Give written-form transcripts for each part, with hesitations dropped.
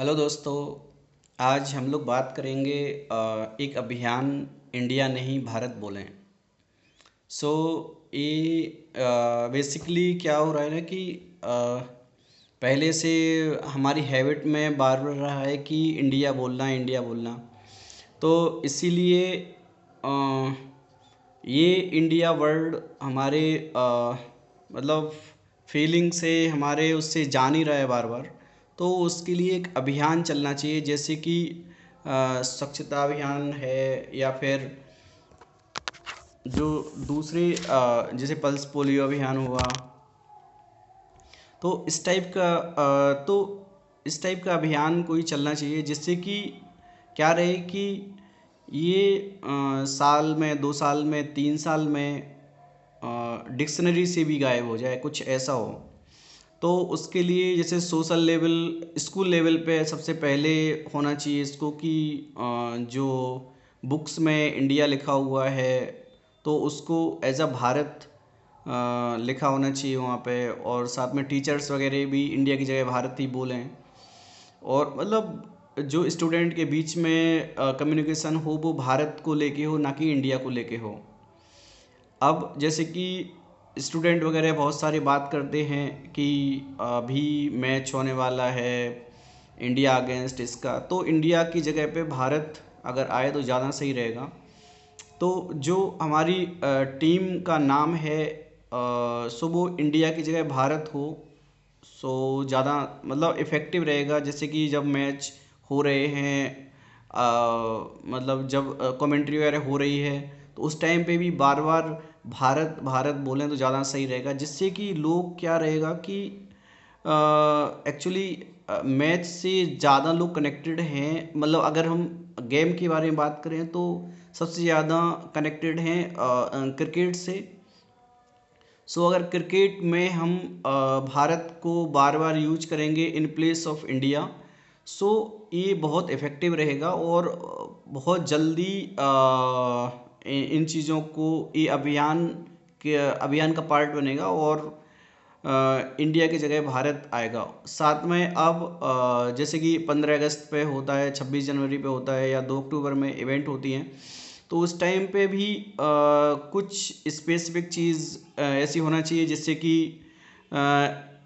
Hello दोस्तों। आज हम लोग बात करेंगे एक अभियान इंडिया नहीं भारत बोलें। सो ये बेसिकली क्या हो रहा है ना कि पहले से हमारी हैबिट में बार बार रहा है कि इंडिया बोलना। तो इसीलिए अ, ये इंडिया वर्ड हमारे मतलब फीलिंग से हमारे उससे जान ही रहा है बार बार। तो उसके लिए एक अभियान चलना चाहिए, जैसे कि स्वच्छता अभियान है, या फिर जो दूसरे जैसे पल्स पोलियो अभियान हुआ। तो इस टाइप का अभियान कोई चलना चाहिए, जिससे कि क्या रहे कि ये साल में 2 साल में 3 साल में डिक्शनरी से भी गायब हो जाए, कुछ ऐसा हो। तो उसके लिए जैसे सोशल लेवल, स्कूल लेवल पे सबसे पहले होना चाहिए इसको कि जो बुक्स में इंडिया लिखा हुआ है तो उसको एज अ भारत लिखा होना चाहिए वहाँ पे। और साथ में टीचर्स वगैरह भी इंडिया की जगह भारत ही बोलें। और मतलब जो स्टूडेंट के बीच में कम्युनिकेशन हो वो भारत को लेके हो, ना कि इंडिया को लेके हो। अब जैसे कि स्टूडेंट वगैरह बहुत सारी बात करते हैं कि अभी मैच होने वाला है इंडिया अगेंस्ट इसका, तो इंडिया की जगह पे भारत अगर आए तो ज़्यादा सही रहेगा। तो जो हमारी टीम का नाम है सो वो इंडिया की जगह भारत हो, सो ज़्यादा मतलब इफ़ेक्टिव रहेगा। जैसे कि जब मैच हो रहे हैं, मतलब जब कमेंट्री वगैरह हो रही है, तो उस टाइम पे भी बार बार भारत भारत बोलें तो ज़्यादा सही रहेगा। जिससे कि लोग क्या रहेगा कि एक्चुअली मैच से ज़्यादा लोग कनेक्टेड हैं। मतलब अगर हम गेम के बारे में बात करें तो सबसे ज़्यादा कनेक्टेड हैं क्रिकेट से। सो अगर क्रिकेट में हम भारत को बार बार यूज करेंगे इन प्लेस ऑफ इंडिया, सो ये बहुत इफ़ेक्टिव रहेगा। और बहुत जल्दी इन चीज़ों को ये अभियान का पार्ट बनेगा, और इंडिया की जगह भारत आएगा। साथ में अब जैसे कि 15 अगस्त पे होता है, 26 जनवरी पे होता है, या 2 अक्टूबर में इवेंट होती हैं। तो उस टाइम पे भी कुछ स्पेसिफिक चीज़ ऐसी होना चाहिए जिससे कि अ,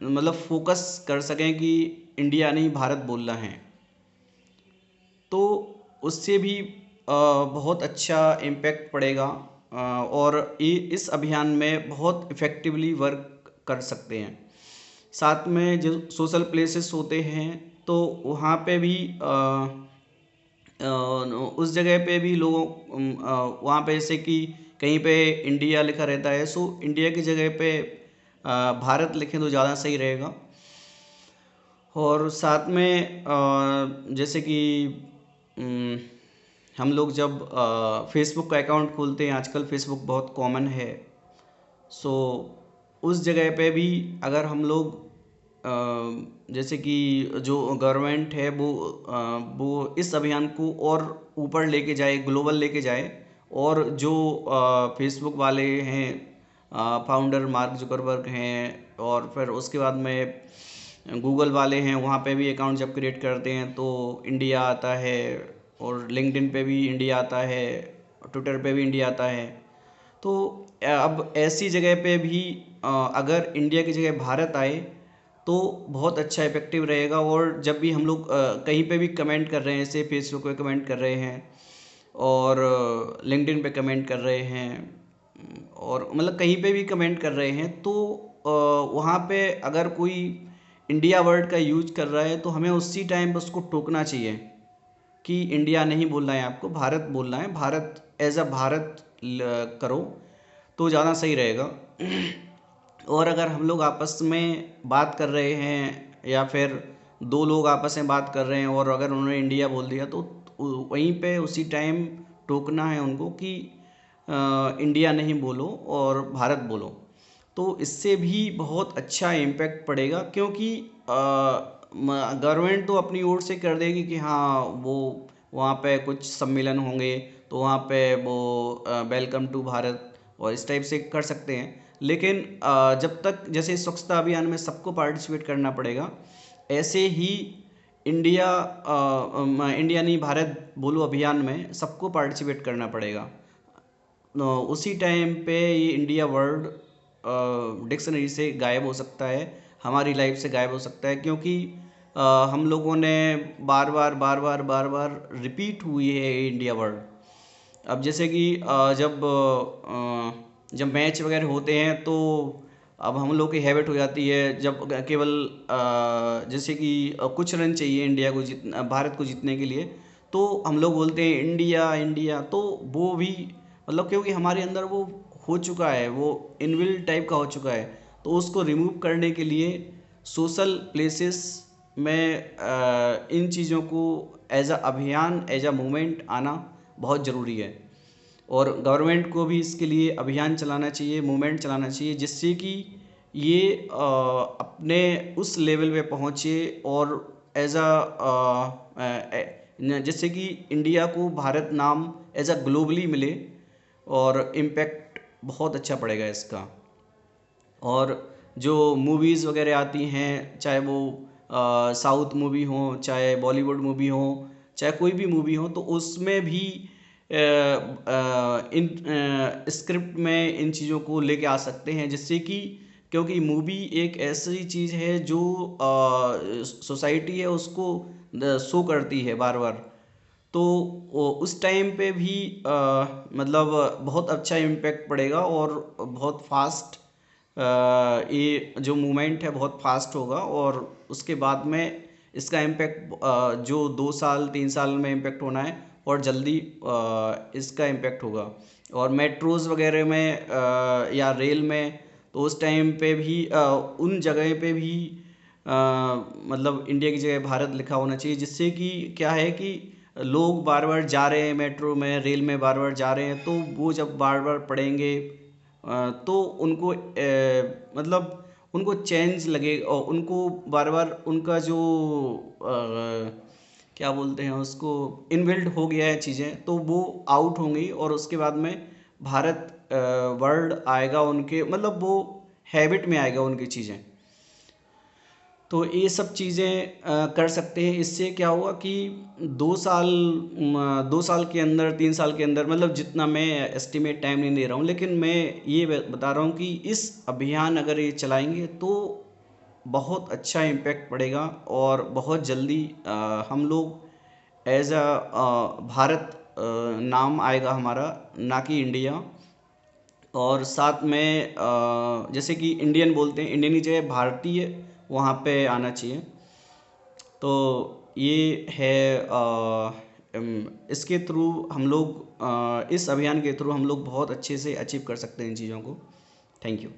मतलब फोकस कर सकें कि इंडिया नहीं भारत बोलना है। तो उससे भी बहुत अच्छा इम्पैक्ट पड़ेगा। और ये इस अभियान में बहुत इफ़ेक्टिवली वर्क कर सकते हैं। साथ में जो सोशल प्लेसेस होते हैं तो वहाँ पे भी उस जगह पे भी लोगों वहाँ पे जैसे कि कहीं पे इंडिया लिखा रहता है, सो इंडिया की जगह पे भारत लिखें तो ज़्यादा सही रहेगा। और साथ में जैसे कि अम, हम लोग जब फेसबुक का अकाउंट खोलते हैं, आजकल फेसबुक बहुत कॉमन है। सो उस जगह पे भी अगर हम लोग जैसे कि जो गवर्नमेंट है वो इस अभियान को और ऊपर लेके जाए, ग्लोबल लेके जाए। और जो फेसबुक वाले हैं, फाउंडर मार्क जुकरबर्ग हैं, और फिर उसके बाद में गूगल वाले हैं, वहाँ पे भी अकाउंट जब क्रिएट करते हैं तो इंडिया आता है। और लिंक्डइन पे भी इंडिया आता है, ट्विटर पे भी इंडिया आता है। तो अब ऐसी जगह पे भी अगर इंडिया की जगह भारत आए तो बहुत अच्छा इफेक्टिव रहेगा। और जब भी हम लोग कहीं पे भी कमेंट कर रहे हैं, जैसे फेसबुक पे कमेंट कर रहे हैं, और लिंक्डइन पे कमेंट कर रहे हैं, और मतलब कहीं पे भी कमेंट कर रहे हैं, तो वहाँ पे अगर कोई इंडिया वर्ड का यूज कर रहा है तो हमें उसी टाइम पर उसको टोकना चाहिए कि इंडिया नहीं बोलना है, आपको भारत बोलना है। भारत एज अ भारत करो तो ज़्यादा सही रहेगा। और अगर हम लोग आपस में बात कर रहे हैं, या फिर दो लोग आपस में बात कर रहे हैं और अगर उन्होंने इंडिया बोल दिया, तो वहीं पे उसी टाइम टोकना है उनको कि इंडिया नहीं बोलो और भारत बोलो। तो इससे भी बहुत अच्छा इम्पैक्ट पड़ेगा, क्योंकि गवर्नमेंट तो अपनी ओर से कर देगी कि हाँ वो वहाँ पे कुछ सम्मेलन होंगे तो वहाँ पे वो वेलकम टू भारत और इस टाइप से कर सकते हैं। लेकिन जब तक जैसे स्वच्छता अभियान में सबको पार्टिसिपेट करना पड़ेगा, ऐसे ही इंडिया नहीं, भारत बोलो अभियान में सबको पार्टिसिपेट करना पड़ेगा। उसी टाइम पे ये इंडिया वर्ड डिक्शनरी से गायब हो सकता है, हमारी लाइफ से गायब हो सकता है, क्योंकि हम लोगों ने बार बार रिपीट हुई है ये इंडिया वर्ड। अब जैसे कि जब मैच वगैरह होते हैं तो अब हम लोग की हैबिट हो जाती है, जब केवल जैसे कि कुछ रन चाहिए इंडिया को भारत को जीतने के लिए, तो हम लोग बोलते हैं इंडिया इंडिया। तो वो भी मतलब क्योंकि हमारे अंदर वो हो चुका है, वो इनबिल्ट टाइप का हो चुका है, तो उसको रिमूव करने के लिए सोशल प्लेसेस में इन चीज़ों को एज अ अभियान, एज अ मूवमेंट आना बहुत ज़रूरी है। और गवर्नमेंट को भी इसके लिए अभियान चलाना चाहिए, मूवमेंट चलाना चाहिए, जिससे कि ये अपने उस लेवल पे पहुँचे और एज जिससे कि इंडिया को भारत नाम एज अ ग्लोबली मिले और इम्पैक्ट बहुत अच्छा पड़ेगा इसका। और जो मूवीज़ वगैरह आती हैं, चाहे वो साउथ मूवी हो, चाहे बॉलीवुड मूवी हो, चाहे कोई भी मूवी हो, तो उसमें भी इन स्क्रिप्ट में इन चीज़ों को लेके आ सकते हैं, जिससे कि क्योंकि मूवी एक ऐसी चीज़ है जो सोसाइटी है उसको शो करती है बार बार। तो उस टाइम पे भी मतलब बहुत अच्छा इम्पैक्ट पड़ेगा और बहुत फास्ट ये जो मूवमेंट है बहुत फास्ट होगा। और उसके बाद में इसका इम्पैक्ट जो 2 साल 3 साल में इम्पैक्ट होना है और जल्दी इसका इम्पैक्ट होगा। और मेट्रोज़ वगैरह में या रेल में तो उस टाइम पे भी उन जगह पे भी मतलब इंडिया की जगह भारत लिखा होना चाहिए, जिससे कि क्या है कि लोग बार बार जा रहे हैं मेट्रो में, रेल में बार बार जा रहे हैं, तो वो जब बार बार पढ़ेंगे तो उनको मतलब उनको चेंज लगे और उनको बार बार उनका जो क्या बोलते हैं उसको, इनबिल्ट हो गया है चीज़ें, तो वो आउट होंगी और उसके बाद में भारत वर्ड आएगा उनके, मतलब वो हैबिट में आएगा उनकी चीज़ें। तो ये सब चीज़ें कर सकते हैं। इससे क्या हुआ कि 2 साल 2 साल के अंदर 3 साल के अंदर, मतलब जितना मैं एस्टिमेट टाइम नहीं दे रहा हूँ, लेकिन मैं ये बता रहा हूँ कि इस अभियान अगर ये चलाएंगे तो बहुत अच्छा इम्पैक्ट पड़ेगा और बहुत जल्दी हम लोग एज अ भारत नाम आएगा हमारा, ना कि इंडिया। और साथ में जैसे कि इंडियन बोलते हैं, इंडियन की जगह भारतीय वहाँ पे आना चाहिए। तो ये है इसके थ्रू हम लोग इस अभियान के थ्रू हम लोग बहुत अच्छे से अचीव कर सकते हैं इन चीज़ों को। Thank you.